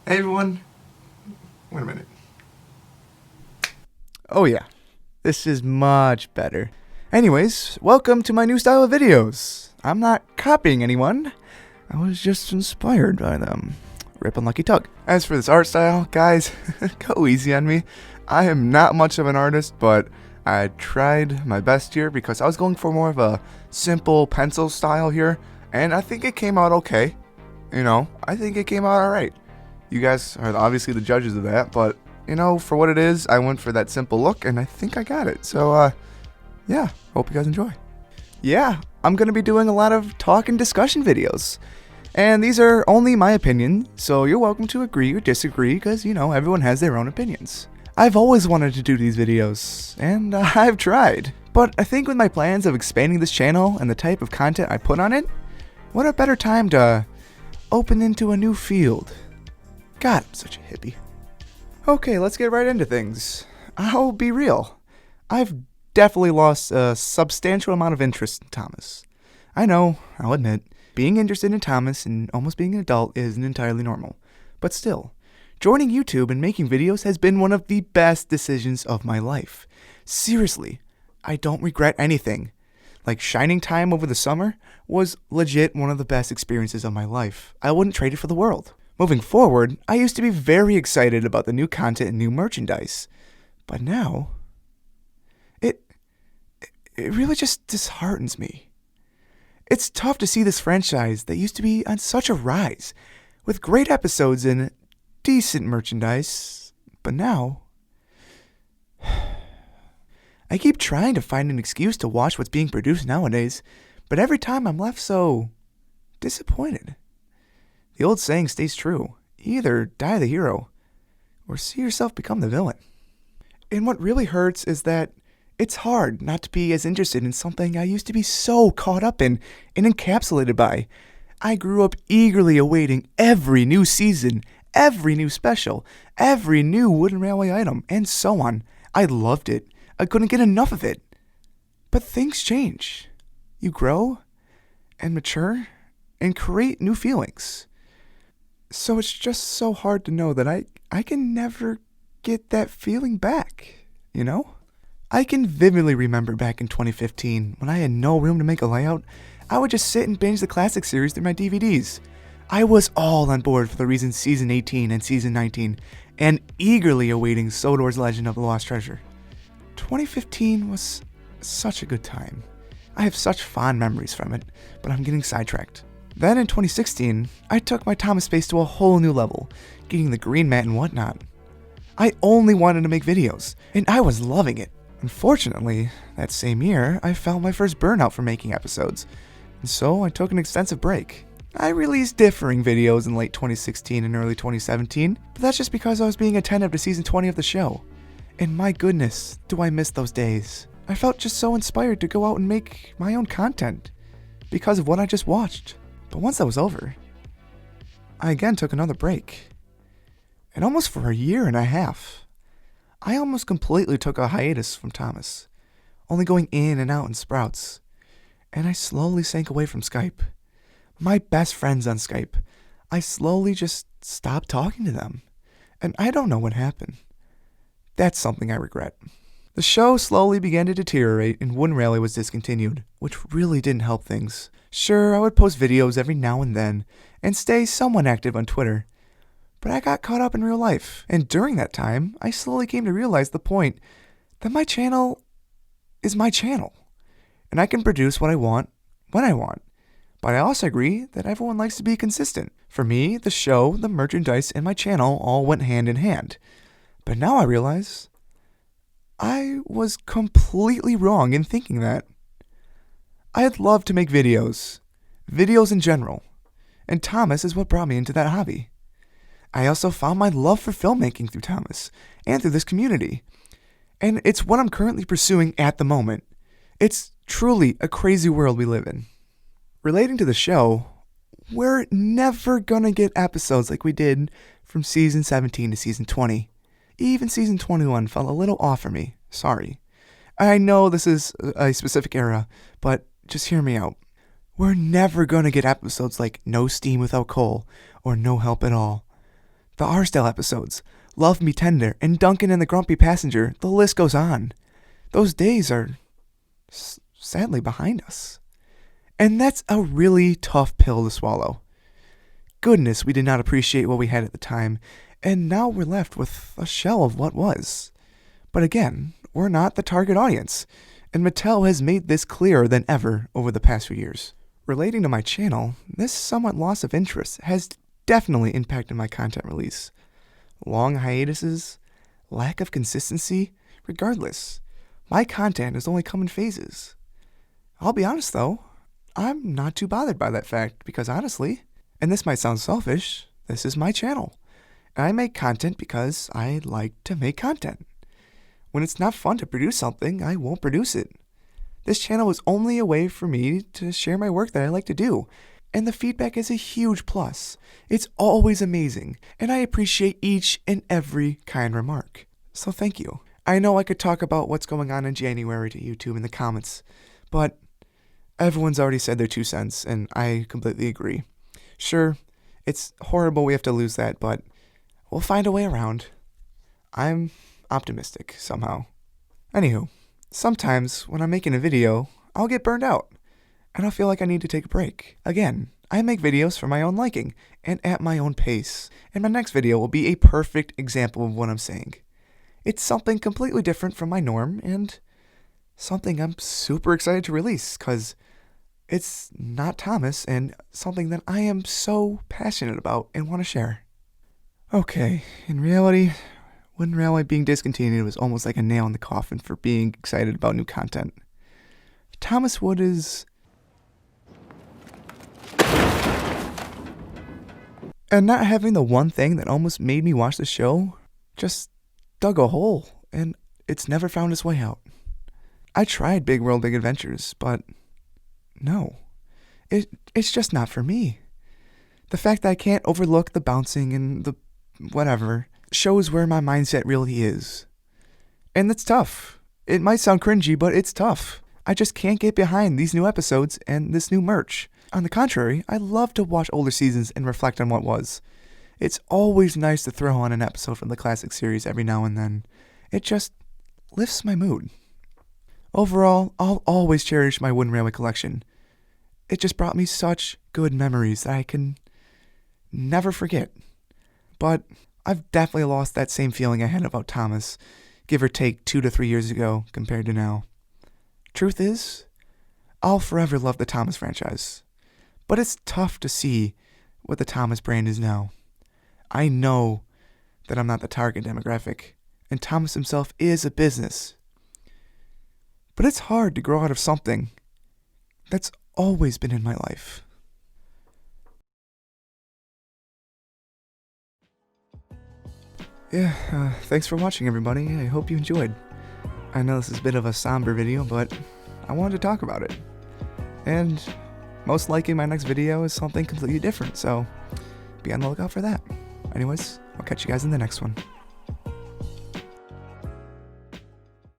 Hey everyone. Wait a minute. Oh yeah, this is much better. Anyways, welcome to my new style of videos. I'm not copying anyone. I was just inspired by them. Rip Unlucky Tug. As for this art style, guys, go easy on me. I am not much of an artist, but I tried my best here because I was going for more of a simple pencil style here, and I think it came out okay. I think it came out alright. You guys are obviously the judges of that, but for what it is, I went for that simple look, and I think I got it. So, yeah, hope you guys enjoy. Yeah, I'm going to be doing a lot of talk and discussion videos. And these are only my opinion, so you're welcome to agree or disagree, because, everyone has their own opinions. I've always wanted to do these videos, and I've tried. But I think with my plans of expanding this channel and the type of content I put on it, what a better time to open into a new field. God, I'm such a hippie. Okay, let's get right into things. I'll be real. I've definitely lost a substantial amount of interest in Thomas. I know, I'll admit, being interested in Thomas and almost being an adult isn't entirely normal. But still, joining YouTube and making videos has been one of the best decisions of my life. Seriously, I don't regret anything. Like Shining Time over the summer was legit one of the best experiences of my life. I wouldn't trade it for the world. Moving forward, I used to be very excited about the new content and new merchandise. But now, it really just disheartens me. It's tough to see this franchise that used to be on such a rise, with great episodes and decent merchandise, but now, I keep trying to find an excuse to watch what's being produced nowadays, but every time I'm left so disappointed. The old saying stays true. Either die the hero, or see yourself become the villain. And what really hurts is that it's hard not to be as interested in something I used to be so caught up in and encapsulated by. I grew up eagerly awaiting every new season, every new special, every new Wooden Railway item, and so on. I loved it. I couldn't get enough of it. But things change. You grow and mature and create new feelings. So it's just so hard to know that I can never get that feeling back, I can vividly remember back in 2015 when I had no room to make a layout. I would just sit and binge the classic series through my DVDs. I was all on board for the reason Season 18 and Season 19, and eagerly awaiting Sodor's Legend of the Lost Treasure. 2015 was such a good time. I have such fond memories from it, but I'm getting sidetracked. Then in 2016, I took my Thomas space to a whole new level, getting the green mat and whatnot. I only wanted to make videos, and I was loving it. Unfortunately, that same year, I felt my first burnout from making episodes, and so I took an extensive break. I released differing videos in late 2016 and early 2017, but that's just because I was being attentive to season 20 of the show. And my goodness, do I miss those days. I felt just so inspired to go out and make my own content, because of what I just watched. But once that was over, I again took another break. And almost for a year and a half, I almost completely took a hiatus from Thomas, only going in and out in sprouts. And I slowly sank away from Skype. My best friends on Skype, I slowly just stopped talking to them. And I don't know what happened. That's something I regret. The show slowly began to deteriorate and Wooden Railway was discontinued, which really didn't help things. Sure, I would post videos every now and then, and stay somewhat active on Twitter. But I got caught up in real life, and during that time, I slowly came to realize the point that my channel is my channel, and I can produce what I want, when I want. But I also agree that everyone likes to be consistent. For me, the show, the merchandise, and my channel all went hand in hand. But now I realize I was completely wrong in thinking that. I'd love to make videos in general, and Thomas is what brought me into that hobby. I also found my love for filmmaking through Thomas, and through this community, and it's what I'm currently pursuing at the moment. It's truly a crazy world we live in. Relating to the show, we're never gonna get episodes like we did from Season 17 to Season 20. Even Season 21 fell a little off for me, sorry. I know this is a specific era, but just hear me out. We're never gonna get episodes like No Steam Without Coal or No Help at All. The R-Style episodes, Love Me Tender, and Duncan and the Grumpy Passenger, the list goes on. Those days are sadly behind us. And that's a really tough pill to swallow. Goodness, we did not appreciate what we had at the time, and now we're left with a shell of what was. But again, we're not the target audience, and Mattel has made this clearer than ever over the past few years. Relating to my channel, this somewhat loss of interest has definitely impacted my content release. Long hiatuses, lack of consistency, regardless, my content has only come in phases. I'll be honest though, I'm not too bothered by that fact because honestly, and this might sound selfish, this is my channel. And I make content because I like to make content. When it's not fun to produce something, I won't produce it. This channel is only a way for me to share my work that I like to do. And the feedback is a huge plus. It's always amazing, and I appreciate each and every kind remark. So thank you. I know I could talk about what's going on in January to YouTube in the comments, but everyone's already said their 2 cents, and I completely agree. Sure, it's horrible we have to lose that, but we'll find a way around. I'm optimistic, somehow. Anywho, sometimes when I'm making a video, I'll get burned out, and I'll feel like I need to take a break. Again, I make videos for my own liking, and at my own pace, and my next video will be a perfect example of what I'm saying. It's something completely different from my norm, and something I'm super excited to release, because it's not Thomas, and something that I am so passionate about and want to share. Okay, in reality, Wooden Railway being discontinued was almost like a nail in the coffin for being excited about new content. Thomas Wood is... And not having the one thing that almost made me watch the show just dug a hole, and it's never found its way out. I tried Big World Big Adventures, but no, it's just not for me. The fact that I can't overlook the bouncing and the whatever shows where my mindset really is. And it's tough. It might sound cringy, but it's tough. I just can't get behind these new episodes and this new merch. On the contrary, I love to watch older seasons and reflect on what was. It's always nice to throw on an episode from the classic series every now and then. It just lifts my mood. Overall, I'll always cherish my Wooden Railway collection. It just brought me such good memories that I can never forget. But I've definitely lost that same feeling I had about Thomas, give or take 2 to 3 years ago compared to now. Truth is, I'll forever love the Thomas franchise. But it's tough to see what the Thomas brand is now. I know that I'm not the target demographic, and Thomas himself is a business. But it's hard to grow out of something that's always been in my life. Yeah, thanks for watching, everybody. I hope you enjoyed. I know this is a bit of a somber video, but I wanted to talk about it. And most likely my next video is something completely different, so be on the lookout for that. Anyways, I'll catch you guys in the next one.